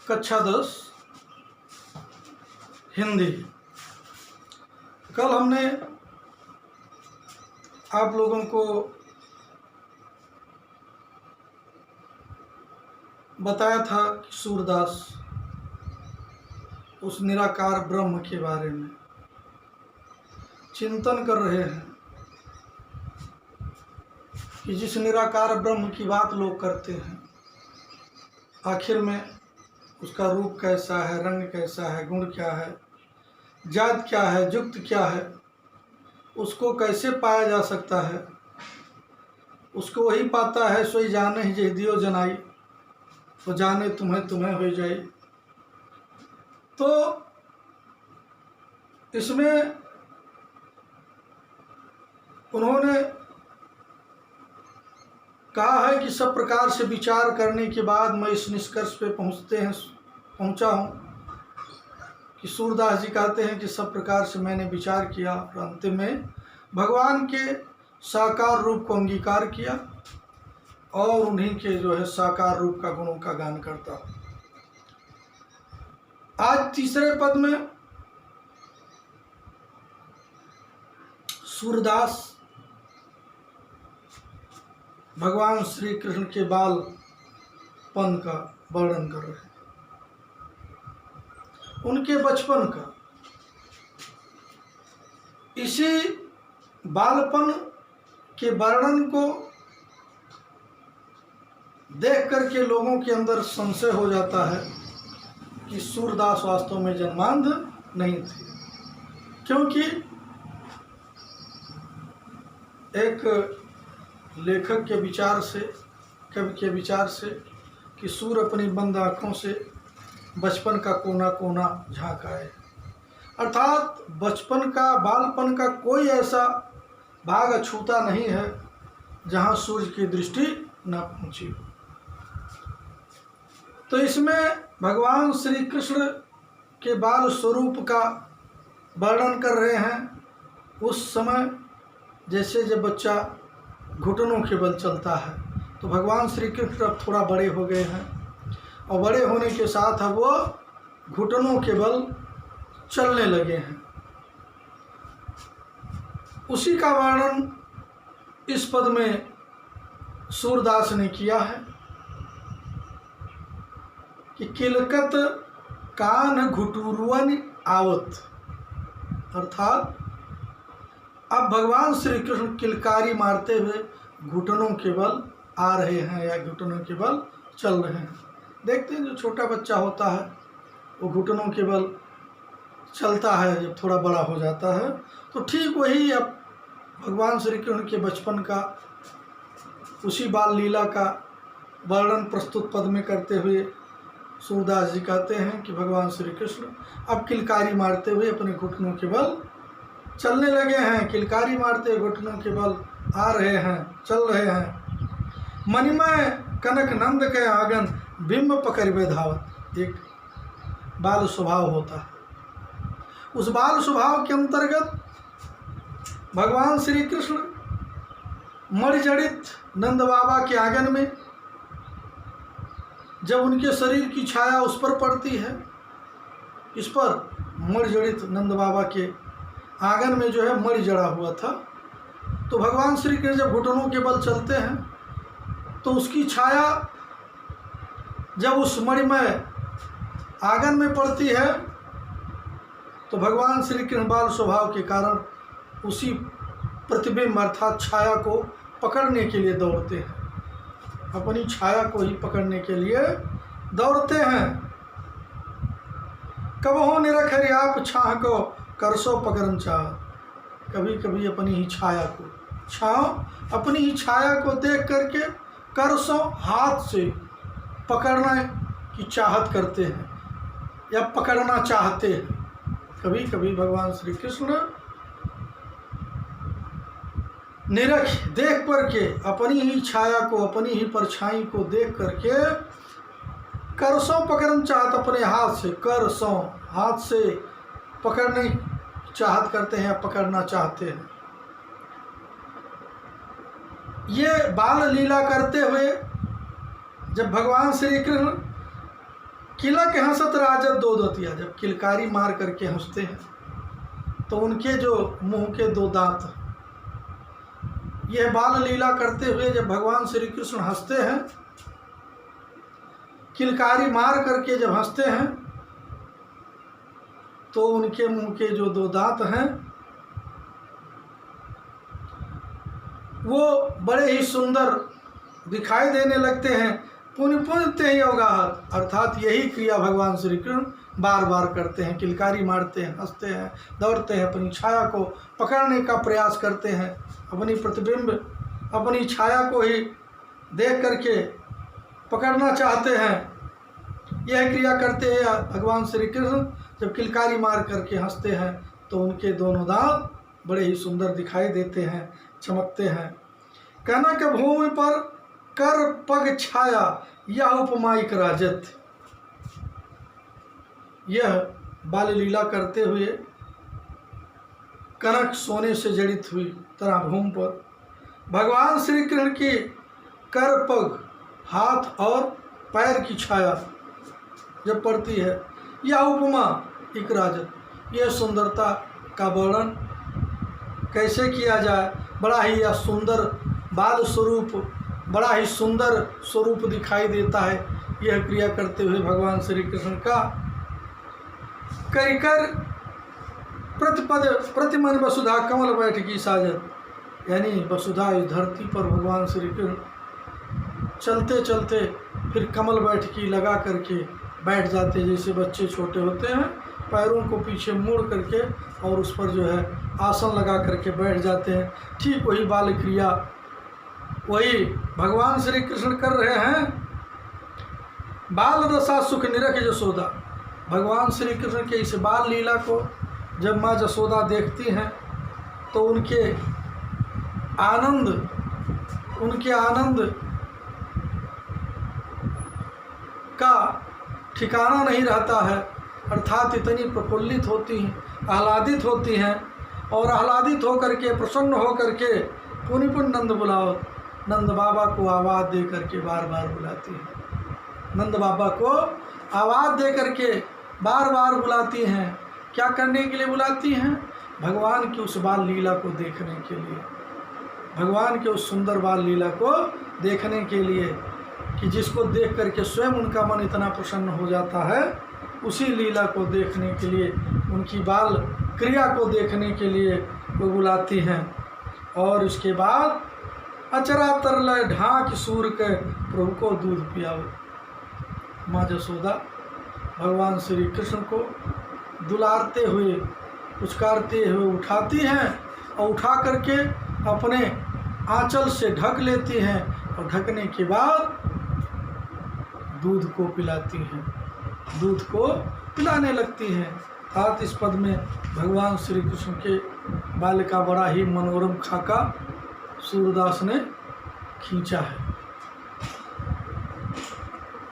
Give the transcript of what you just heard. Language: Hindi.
कक्षा 10 हिंदी। कल हमने आप लोगों को बताया था कि सूरदास उस निराकार ब्रह्म के बारे में चिंतन कर रहे हैं कि जिस निराकार ब्रह्म की बात लोग करते हैं, आखिर में उसका रूप कैसा है, रंग कैसा है, गुण क्या है, जात क्या है, युक्त क्या है, उसको कैसे पाया जा सकता है। उसको वही पाता है सोई जाने ही जे दियो जनाई, वो जाने तुम्हें तुम्हें हो जाई। तो इसमें उन्होंने कहा है कि सब प्रकार से विचार करने के बाद मैं इस निष्कर्ष पे पहुंचा हूँ कि सूरदास जी कहते हैं कि सब प्रकार से मैंने विचार किया और अंतिम में भगवान के साकार रूप को अंगीकार किया और उन्हीं के जो है साकार रूप का गुणों का गान करता हूँ। आज तीसरे पद में सूरदास भगवान श्री कृष्ण के बालपन का वर्णन कर रहे हैं, उनके बचपन का। इसी बालपन के वर्णन को देख करके लोगों के अंदर संशय हो जाता है कि सूरदास वास्तव में जन्मांध नहीं थे, क्योंकि एक लेखक के विचार से, कवि के विचार से कि सूर अपनी बंद आँखों से बचपन का कोना कोना झाँक आए, अर्थात बचपन का, बालपन का कोई ऐसा भाग अछूता नहीं है जहाँ सूर्य की दृष्टि न पहुँची। तो इसमें भगवान श्री कृष्ण के बाल स्वरूप का वर्णन कर रहे हैं। उस समय जैसे जब बच्चा घुटनों के बल चलता है, तो भगवान श्री कृष्ण अब थोड़ा बड़े हो गए हैं और बड़े होने के साथ अब वो घुटनों के बल चलने लगे हैं। उसी का वर्णन इस पद में सूरदास ने किया है कि किलकत कान घुटुरुअन आवत, अर्थात अब भगवान श्री कृष्ण किलकारी मारते हुए घुटनों के बल आ रहे हैं या घुटनों के बल चल रहे हैं। देखते हैं जो छोटा बच्चा होता है वो घुटनों के बल चलता है, जब थोड़ा बड़ा हो जाता है तो ठीक वही अब भगवान श्री कृष्ण के बचपन का, उसी बाल लीला का वर्णन प्रस्तुत पद में करते हुए सूरदास जी कहते हैं कि भगवान श्री कृष्ण अब किलकारी मारते हुए अपने घुटनों के बल चलने लगे हैं, किलकारी मारते हुए घुटनों के बल आ रहे हैं, चल रहे हैं। मणिमय कनक नंद के आंगन बिंब पकड़े धावत, एक बाल स्वभाव होता है। उस बाल स्वभाव के अंतर्गत भगवान श्री कृष्ण मणिजड़ित नंद बाबा के आंगन में जब उनके शरीर की छाया उस पर पड़ती है, इस पर मणिजड़ित नंद बाबा के आंगन में जो है मणि जड़ा हुआ था, तो भगवान श्री कृष्ण जब घुटनों के बल चलते हैं तो उसकी छाया जब उस मणिमय आंगन में पड़ती है तो भगवान श्री कृष्ण बाल स्वभाव के कारण उसी प्रतिबिंब अर्थात छाया को पकड़ने के लिए दौड़ते हैं, अपनी छाया को ही पकड़ने के लिए दौड़ते हैं। कब हो निरखरी आप छाह को करसो पकड़न चाह, कभी कभी अपनी ही छाया को, अपनी ही छाया को देख करके करसों हाथ से पकड़ने की चाहत करते हैं या पकड़ना चाहते हैं। कभी कभी भगवान श्री कृष्ण निरख देख करके अपनी ही छाया को, अपनी ही परछाई को देख करके करसों पकड़ना चाहत, अपने हाथ से, करसों हाथ से पकड़ने चाहत करते हैं, पकड़ना चाहते हैं। ये बाल लीला करते हुए जब भगवान श्री कृष्ण किलक हंसत राजत दो दतिया, जब किलकारी मार करके हंसते हैं तो उनके जो मुंह के दो दांत, यह बाल लीला करते हुए जब भगवान श्री कृष्ण हंसते हैं, किलकारी मार करके जब हंसते हैं तो उनके मुंह के जो दो दांत हैं वो बड़े ही सुंदर दिखाई देने लगते हैं। पुण्य पुण्यते ही अवगाहत, अर्थात यही क्रिया भगवान श्री कृष्ण बार बार करते हैं। किलकारी मारते हैं, हंसते हैं, दौड़ते हैं, अपनी छाया को पकड़ने का प्रयास करते हैं, अपनी प्रतिबिंब अपनी छाया को ही देख करके पकड़ना चाहते हैं। यह क्रिया करते हैं भगवान श्री कृष्ण जब किलकारी मार करके हंसते हैं तो उनके दोनों दांत बड़े ही सुंदर दिखाई देते हैं, चमकते हैं। कनक भूमि पर कर पग छाया यह उपमाइक राजत, यह बाल लीला करते हुए कनक सोने से जड़ित हुई तरह भूमि पर भगवान श्री कृष्ण की कर पग हाथ और पैर की छाया जब पड़ती है, यह उपमा एक राजत, यह सुंदरता का वर्णन कैसे किया जाए। बड़ा ही यह सुंदर बाल स्वरूप, बड़ा ही सुंदर स्वरूप दिखाई देता है यह क्रिया करते हुए भगवान श्री कृष्ण का। करिकर प्रतिपद प्रतिमन वसुधा कमल बैठकी साजत, यानी वसुधा इस धरती पर भगवान श्री कृष्ण चलते चलते फिर कमल बैठकी लगा करके बैठ जाते, जैसे बच्चे छोटे होते हैं पैरों को पीछे मोड़ करके और उस पर जो है आसन लगा करके बैठ जाते हैं। ठीक वही बाल क्रिया वही भगवान श्री कृष्ण कर रहे हैं। बाल दशा सुख निरख जसोदा, भगवान श्री कृष्ण के इस बाल लीला को जब माँ जसोदा देखती हैं तो उनके आनंद का ठिकाना नहीं रहता है, अर्थात इतनी प्रफुल्लित होती हैं, आह्लादित होती हैं और आह्लादित होकर के प्रसन्न होकर के पुनि पुन नंद बुलाओ, नंद बाबा को आवाज़ दे करके बार बार बुलाती हैं। नंद बाबा को आवाज़ दे करके बार बार बुलाती हैं। क्या करने के लिए बुलाती हैं? भगवान की उस बाल लीला को देखने के लिए, भगवान के उस सुंदर बाल लीला को देखने के लिए कि जिसको देख करके स्वयं उनका मन इतना प्रसन्न हो जाता है, उसी लीला को देखने के लिए, उनकी बाल क्रिया को देखने के लिए वो बुलाती हैं। और इसके बाद अचरा तरल ढाक सूर के प्रभु को दूध पियाओ, माँ जसोदा भगवान श्री कृष्ण को दुलारते हुए पुचकारते हुए उठाती हैं और उठा करके अपने आंचल से ढक लेती हैं और ढकने के बाद दूध को पिलाती हैं, दूध को पिलाने लगती हैं। अर्थात इस पद में भगवान श्री कृष्ण के बाल का बड़ा ही मनोरम खाका सूरदास ने खींचा है।